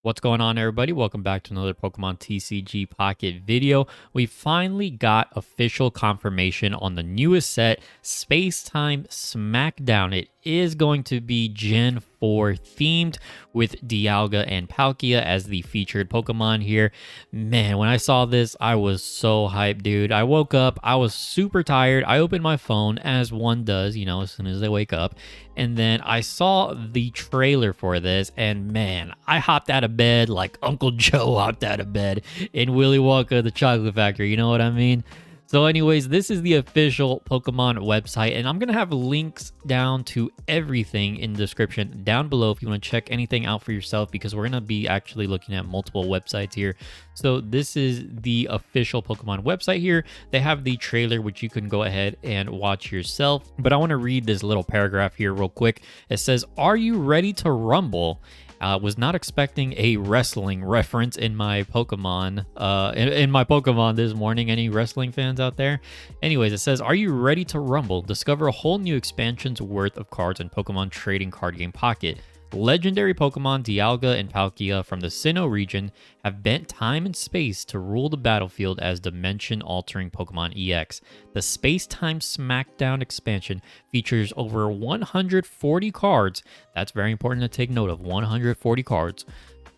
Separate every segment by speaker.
Speaker 1: What's going on, everybody? Welcome back to another Pokemon TCG Pocket video. We finally got official confirmation on the newest set, Space Time Smackdown. It is going to be Gen 4 themed with Dialga and Palkia as the featured Pokemon here. Man, when I saw this, I was so hyped, dude. I woke up, I was super tired. I opened my phone, as one does, as soon as they wake up. And then I saw the trailer for this, and man, I hopped out of bed like Uncle Joe hopped out of bed in Willy Wonka the Chocolate Factory. You know what I mean? So anyways, this is the official Pokemon website, and I'm going to have links down to everything in the description down below if you want to check anything out for yourself, because we're going to be actually looking at multiple websites here. So this is the official Pokemon website here. They have the trailer, which you can go ahead and watch yourself. But I want to read this little paragraph here real quick. It says, "Are you ready to rumble?" Was not expecting a wrestling reference in my Pokemon, in my Pokemon this morning. Any wrestling fans out there? Anyways, it says, "Are you ready to rumble? Discover a whole new expansion's worth of cards in Pokemon Trading Card Game Pocket. Legendary Pokemon Dialga and Palkia from the Sinnoh region have bent time and space to rule the battlefield as dimension-altering Pokemon EX. The Space-Time Smackdown expansion features over 140 cards." That's very important to take note of, 140 cards,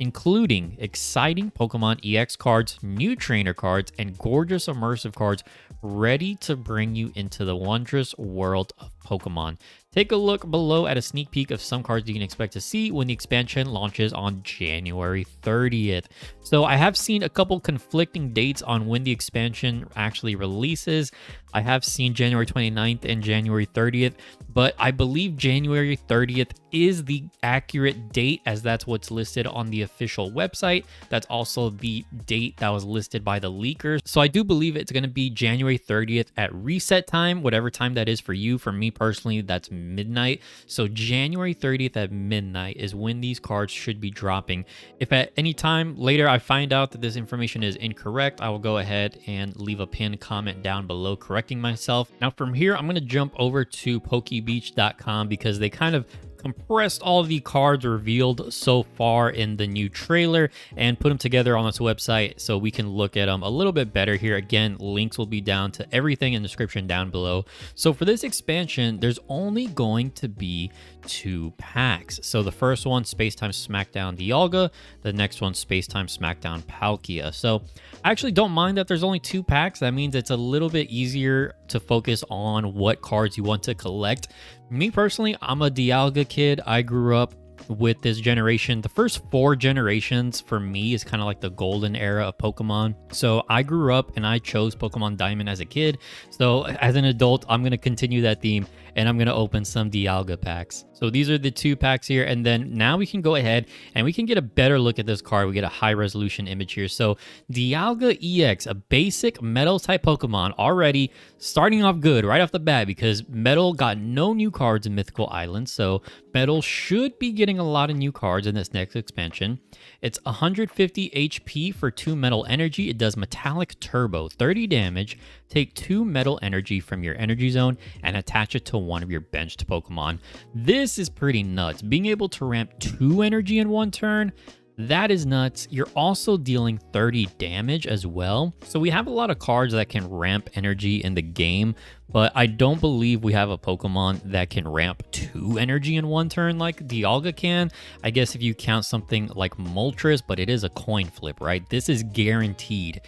Speaker 1: including exciting Pokemon EX cards, new trainer cards, and gorgeous immersive cards ready to bring you into the wondrous world of Pokemon. Take a look below at a sneak peek of some cards you can expect to see when the expansion launches on January 30th. So I have seen a couple conflicting dates on when the expansion actually releases. I have seen January 29th and January 30th, but I believe January 30th is the accurate date, as that's what's listed on the official website. That's also the date that was listed by the leakers. So I do believe it's going to be January 30th at reset time, whatever time that is for you. For me personally, that's midnight. So January 30th at midnight is when these cards should be dropping. If at any time later I find out that this information is incorrect, I will go ahead and leave a pinned comment down below correcting myself. Now from here, I'm going to jump over to Pokebeach.com because they kind of compressed all the cards revealed so far in the new trailer and put them together on this website so we can look at them a little bit better here. Again, links will be down to everything in the description down below. So for this expansion, there's only going to be 2 packs. So the first one, Space-Time Smackdown Dialga. The next one, Space-Time Smackdown Palkia. So I actually don't mind that there's only 2 packs. That means it's a little bit easier to focus on what cards you want to collect. Me personally, I'm a Dialga kid. I grew up with this generation. The first 4 generations for me is kind of like the golden era of Pokemon. So I grew up and I chose Pokemon Diamond as a kid. So as an adult, I'm going to continue that theme and I'm going to open some Dialga packs. So these are the 2 packs here. And then now we can go ahead and we can get a better look at this card. We get a high resolution image here. So Dialga EX, a basic metal type Pokemon, already starting off good right off the bat because Metal got no new cards in Mythical Islands. So Metal should be getting a lot of new cards in this next expansion. It's 150 HP for 2 Metal Energy. It does Metallic Turbo, 30 damage. Take 2 Metal Energy from your Energy Zone and attach it to one of your benched Pokemon. This is pretty nuts. Being able to ramp 2 energy in one turn, that is nuts. You're also dealing 30 damage as well. So we have a lot of cards that can ramp energy in the game, but I don't believe we have a Pokemon that can ramp 2 energy in one turn like Dialga can. I guess if you count something like Moltres, but it is a coin flip, right? This is guaranteed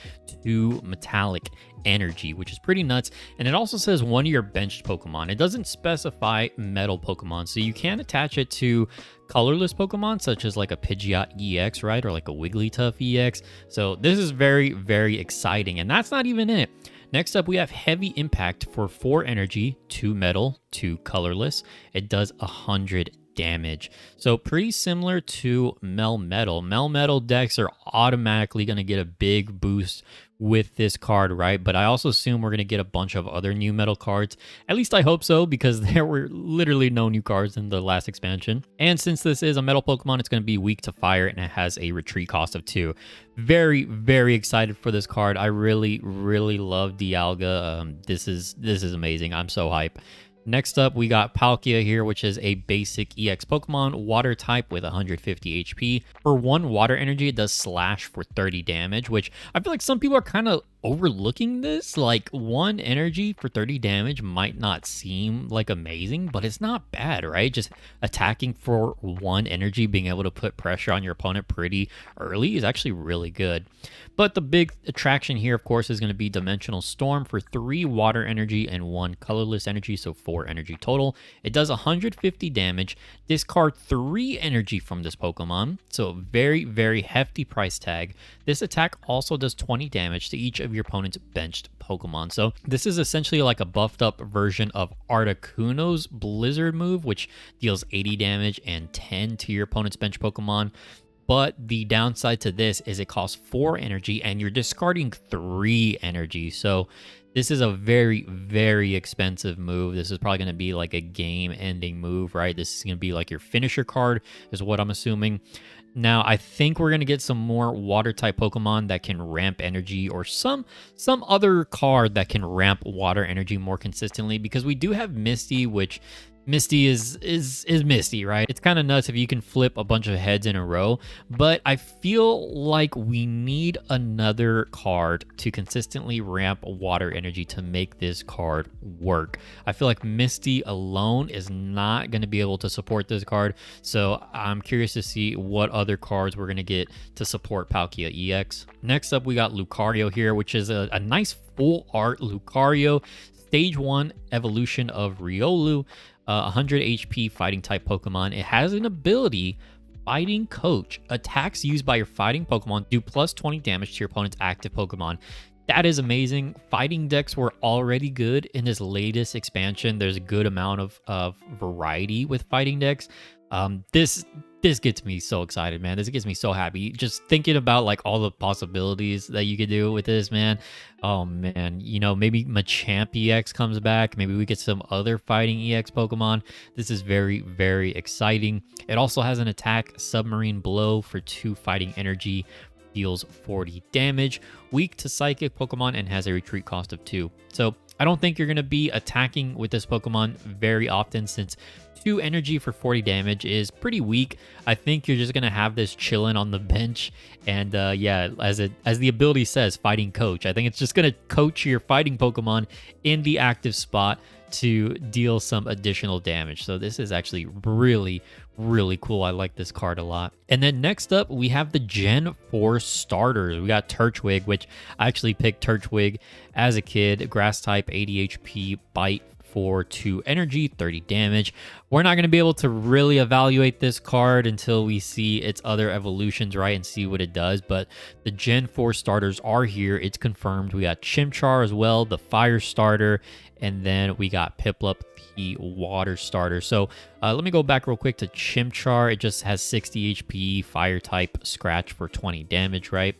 Speaker 1: 2 metallic energy, which is pretty nuts. And it also says one of your benched Pokemon. It doesn't specify metal Pokemon, so you can attach it to colorless Pokemon such as like a Pidgeot EX, right? Or like a Wigglytuff EX. So this is very, very exciting. And that's not even it. Next up, we have Heavy Impact for 4 energy, 2 metal, 2 colorless. It does 100 damage. So pretty similar to Melmetal. Melmetal decks are automatically going to get a big boost with this card, right? But I also assume we're going to get a bunch of other new metal cards. At least I hope so, because there were literally no new cards in the last expansion. And since this is a metal Pokemon, it's going to be weak to fire and it has a retreat cost of 2. Very, very excited for this card. I really, really love Dialga. This is amazing. I'm so hype. Next up, we got Palkia here, which is a basic EX Pokemon, water type with 150 HP. For 1 water energy, it does slash for 30 damage, which I feel like some people are kind of overlooking this. Like 1 energy for 30 damage might not seem like amazing, but it's not bad, right? Just attacking for 1 energy, being able to put pressure on your opponent pretty early is actually really good. But the big attraction here, of course, is going to be Dimensional Storm for 3 water energy and 1 colorless energy, so 4 energy total. It does 150 damage. Discard 3 energy from this Pokemon, so very, very hefty price tag. This attack also does 20 damage to each of your opponent's benched Pokemon. So this is essentially like a buffed up version of Articuno's Blizzard move, which deals 80 damage and 10 to your opponent's bench Pokemon. But the downside to this is it costs 4 energy and you're discarding 3 energy. So this is a very, very expensive move. This is probably going to be like a game-ending move, right? This is going to be like your finisher card is what I'm assuming. Now, I think we're going to get some more water-type Pokemon that can ramp energy, or some other card that can ramp water energy more consistently, because we do have Misty, which Misty is Misty, right? It's kind of nuts if you can flip a bunch of heads in a row, but I feel like we need another card to consistently ramp water energy to make this card work. I feel like Misty alone is not going to be able to support this card, so I'm curious to see what other cards we're going to get to support Palkia EX. Next up, we got Lucario here, which is a nice full art Lucario, Stage 1 evolution of Riolu. 100 HP fighting type Pokemon. It has an ability, Fighting Coach. Attacks used by your fighting Pokemon do plus 20 damage to your opponent's active Pokemon. That is amazing. Fighting decks were already good in this latest expansion. There's a good amount of variety with fighting decks. This gets me so excited, man. This gets me so happy. Just thinking about like all the possibilities that you could do with this, man. Oh man, you know, maybe Machamp EX comes back. Maybe we get some other fighting EX Pokemon. This is very, very exciting. It also has an attack, Submarine Blow for 2 fighting energy. Deals 40 damage, weak to psychic Pokemon, and has a retreat cost of 2. So I don't think you're going to be attacking with this Pokemon very often, since 2 energy for 40 damage is pretty weak. I think you're just going to have this chilling on the bench. And yeah, as the ability says, Fighting Coach. I think it's just going to coach your fighting Pokemon in the active spot to deal some additional damage. So this is actually really, really cool. I like this card a lot. And then next up, we have the Gen 4 starters. We got Turtwig, which I actually picked Turtwig as a kid. Grass type, 80 HP, bite for 2 energy, 30 damage. We're not going to be able to really evaluate this card until we see its other evolutions, right, and see what it does. But the Gen 4 starters are here. It's confirmed. We got Chimchar as well, the fire starter, and then we got Piplup, the water starter. So let me go back real quick to Chimchar. It just has 60 HP, fire type, scratch for 20 damage, right?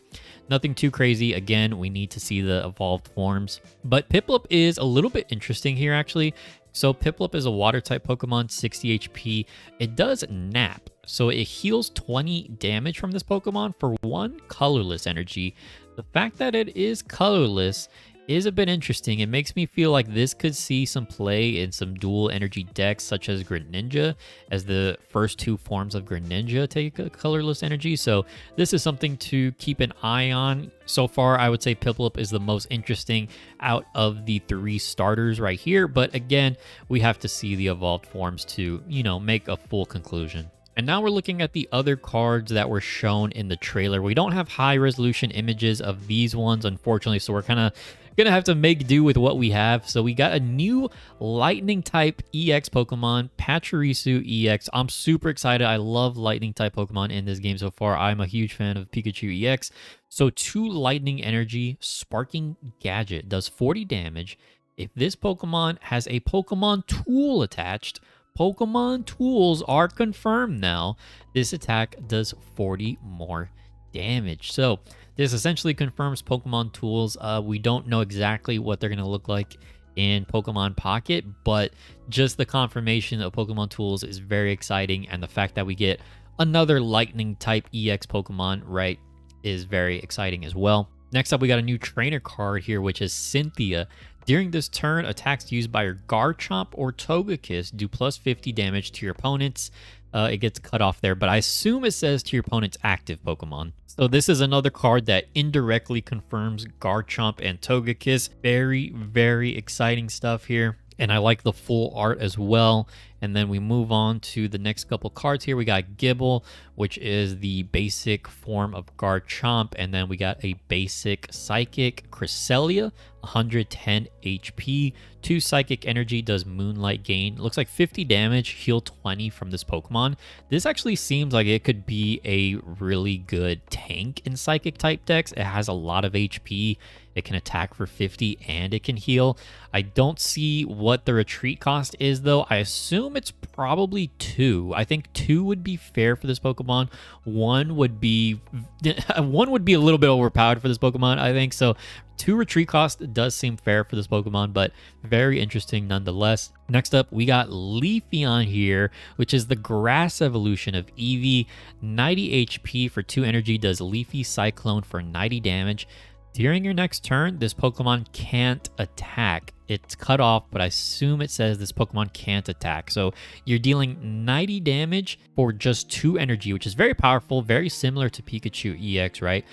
Speaker 1: Nothing too crazy. Again, we need to see the evolved forms. But Piplup is a little bit interesting here, actually. So Piplup is a water type Pokemon, 60 HP. It does nap, so it heals 20 damage from this Pokemon for 1 colorless energy. The fact that it is colorless is a bit interesting. It makes me feel like this could see some play in some dual energy decks, such as Greninja, as the first 2 forms of Greninja take a colorless energy. So this is something to keep an eye on. So far, I would say Piplup is the most interesting out of the 3 starters right here. But again, we have to see the evolved forms to, you know, make a full conclusion. And now we're looking at the other cards that were shown in the trailer. We don't have high resolution images of these ones, unfortunately, so we're kind of gonna have to make do with what we have. So we got a new lightning type EX Pokemon, Pachirisu EX. I'm super excited. I love lightning type Pokemon in this game so far. I'm a huge fan of Pikachu EX. So 2 lightning energy, Sparking Gadget, does 40 damage. If this Pokemon has a Pokemon tool attached, Pokemon tools are confirmed now. This attack does 40 more damage. So this essentially confirms Pokemon tools. We don't know exactly what they're going to look like in Pokemon Pocket, but just the confirmation of Pokemon tools is very exciting. And the fact that we get another lightning type EX Pokemon, right, is very exciting as well. Next up, we got a new trainer card here, which is Cynthia. During this turn, attacks used by your Garchomp or Togekiss do plus 50 damage to your opponents. It gets cut off there, but I assume it says to your opponent's active Pokemon. So this is another card that indirectly confirms Garchomp and Togekiss. Very, very exciting stuff here. And I like the full art as well. And then we move on to the next couple cards here. We got Gibble, which is the basic form of Garchomp. And then we got a basic Psychic Cresselia, 110 HP, 2 Psychic Energy, does Moonlight gain. Looks like 50 damage, heal 20 from this Pokemon. This actually seems like it could be a really good tank in Psychic type decks. It has a lot of HP. It can attack for 50 and it can heal. I don't see what the retreat cost is though. I assume it's probably 2. I think 2 would be fair for this Pokemon. 1 would be a little bit overpowered for this Pokemon, I think. So 2 retreat cost does seem fair for this Pokemon, but very interesting nonetheless. Next up, we got Leafeon here, which is the grass evolution of Eevee. 90 HP for 2 energy, does Leafy Cyclone for 90 damage. During your next turn, this Pokemon can't attack. It's cut off, but I assume it says this Pokemon can't attack. So you're dealing 90 damage for just 2 energy, which is very powerful, very similar to Pikachu EX, right?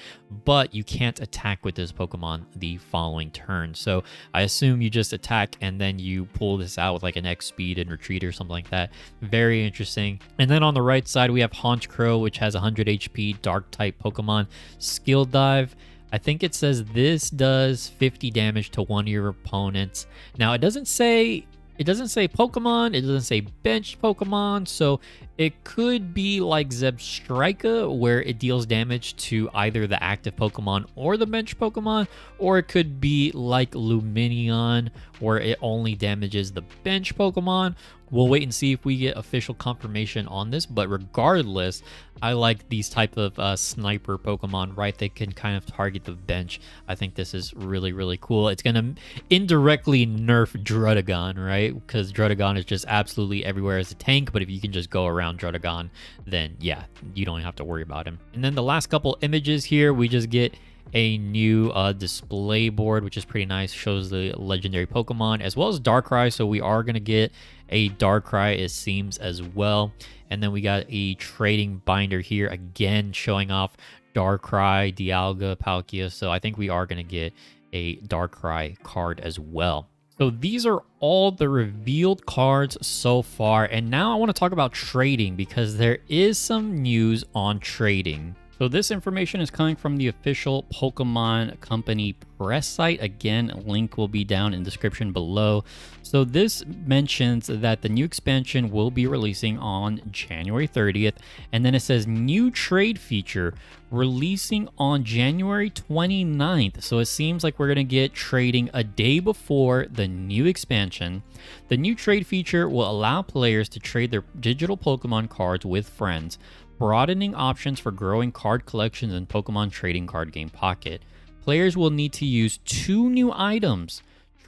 Speaker 1: But you can't attack with this Pokemon the following turn. So I assume you just attack and then you pull this out with like an X speed and retreat or something like that. Very interesting. And then on the right side, we have Honchkrow, which has 100 HP, dark type Pokemon, Skill Dive. I think it says this does 50 damage to one of your opponents. Now it doesn't say Pokemon, it doesn't say bench Pokemon, so it could be like Zebstrika, where it deals damage to either the active Pokemon or the bench Pokemon, or it could be like Lumineon, where it only damages the bench Pokemon. We'll wait and see if we get official confirmation on this, but regardless, I like these type of sniper Pokemon, right? They can kind of target the bench. I think this is really, really cool. It's going to indirectly nerf Druddigon, right? Because Druddigon is just absolutely everywhere as a tank, but if you can just go around Druddigon, then yeah, you don't have to worry about him. And then the last couple images here, we just get a new display board, which is pretty nice. Shows the legendary Pokemon as well as Darkrai, so we are going to get a Darkrai, it seems, as well. And then we got a trading binder here, again showing off Darkrai, Dialga, Palkia, so I think we are going to get a Darkrai card as well. So these are all the revealed cards so far, and now I want to talk about trading because there is some news on trading. So this information is coming from the official Pokemon Company press site. Again, link will be down in the description below. So this mentions that the new expansion will be releasing on January 30th. And then it says new trade feature releasing on January 29th. So it seems like we're going to get trading a day before the new expansion. The new trade feature will allow players to trade their digital Pokemon cards with friends, broadening options for growing card collections in Pokemon Trading Card Game Pocket. Players will need to use 2 new items,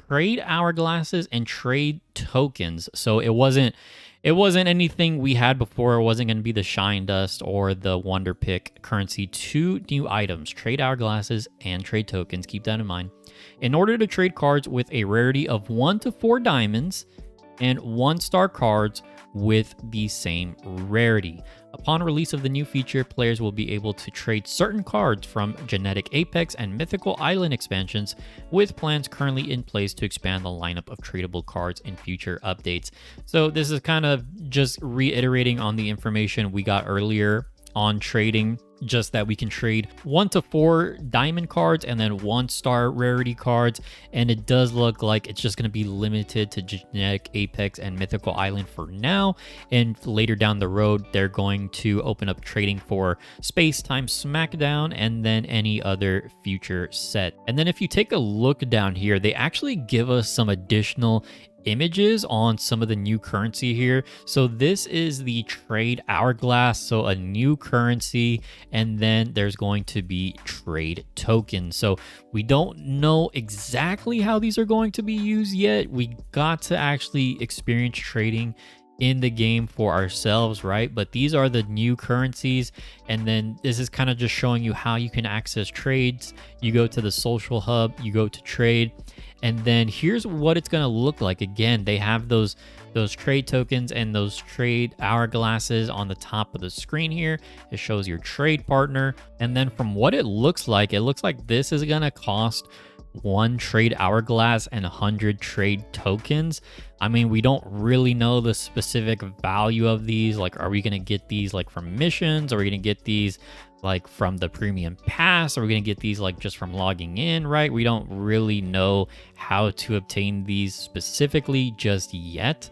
Speaker 1: trade hourglasses and trade tokens. So it wasn't anything we had before. It wasn't going to be the Shine Dust or the Wonder Pick currency. 2 new items, trade hourglasses and trade tokens. Keep that in mind. In order to trade cards with a rarity of 1 to 4 diamonds and 1-star cards with the same rarity. Upon release of the new feature, players will be able to trade certain cards from Genetic Apex and Mythical Island expansions, with plans currently in place to expand the lineup of tradable cards in future updates. So this is kind of just reiterating on the information we got earlier on trading, just that we can trade 1 to 4 diamond cards and then 1-star rarity cards, and it does look like it's just going to be limited to Genetic Apex and Mythical Island for now, and later down the road they're going to open up trading for Space Time Smackdown and then any other future set. And then if you take a look down here, they actually give us some additional images on some of the new currency here. So this is the trade hourglass, so a new currency, and then there's going to be trade tokens. So we don't know exactly how these are going to be used yet. We got to actually experience trading in the game for ourselves, right? But these are the new currencies. And then this is kind of just showing you how you can access trades. You go to the social hub, you go to trade, and then here's what it's going to look like. Again, they have those trade tokens and those trade hourglasses on the top of the screen here. It shows your trade partner. And then from what it looks like this is going to cost 1 trade hourglass and 100 trade tokens. I mean, we don't really know the specific value of these. Like, are we going to get these like from missions? Are we going to get these like from the premium pass? Are we going to get these like just from logging in, right? We don't really know how to obtain these specifically just yet,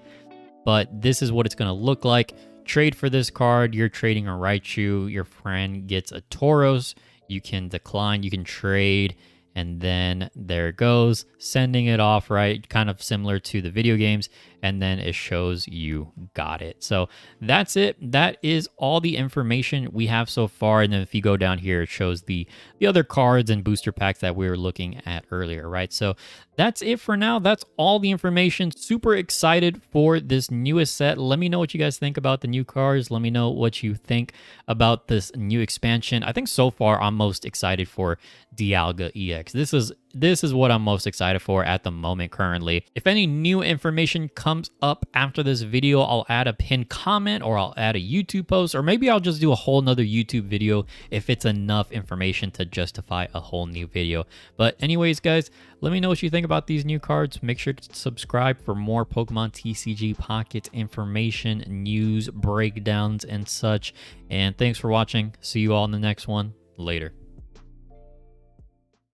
Speaker 1: but this is what it's going to look like. Trade for this card. You're trading a Raichu. Your friend gets a Tauros. You can decline, you can trade, and then there it goes, sending it off, right? Kind of similar to the video games. And then it shows you got it. So that's it. That is all the information we have so far. And then if you go down here, it shows the other cards and booster packs that we were looking at earlier, right? So that's it for now. That's all the information. Super excited for this newest set. Let me know what you guys think about the new cards. Let me know what you think about this new expansion. I think so far I'm most excited for Dialga EX. This is what I'm most excited for at the moment currently. If any new information comes up after this video, I'll add a pinned comment, or I'll add a YouTube post, or maybe I'll just do a whole nother YouTube video if it's enough information to justify a whole new video. But anyways, guys, let me know what you think about these new cards. Make sure to subscribe for more Pokemon TCG Pocket information, news, breakdowns, and such. And thanks for watching. See you all in the next one. Later.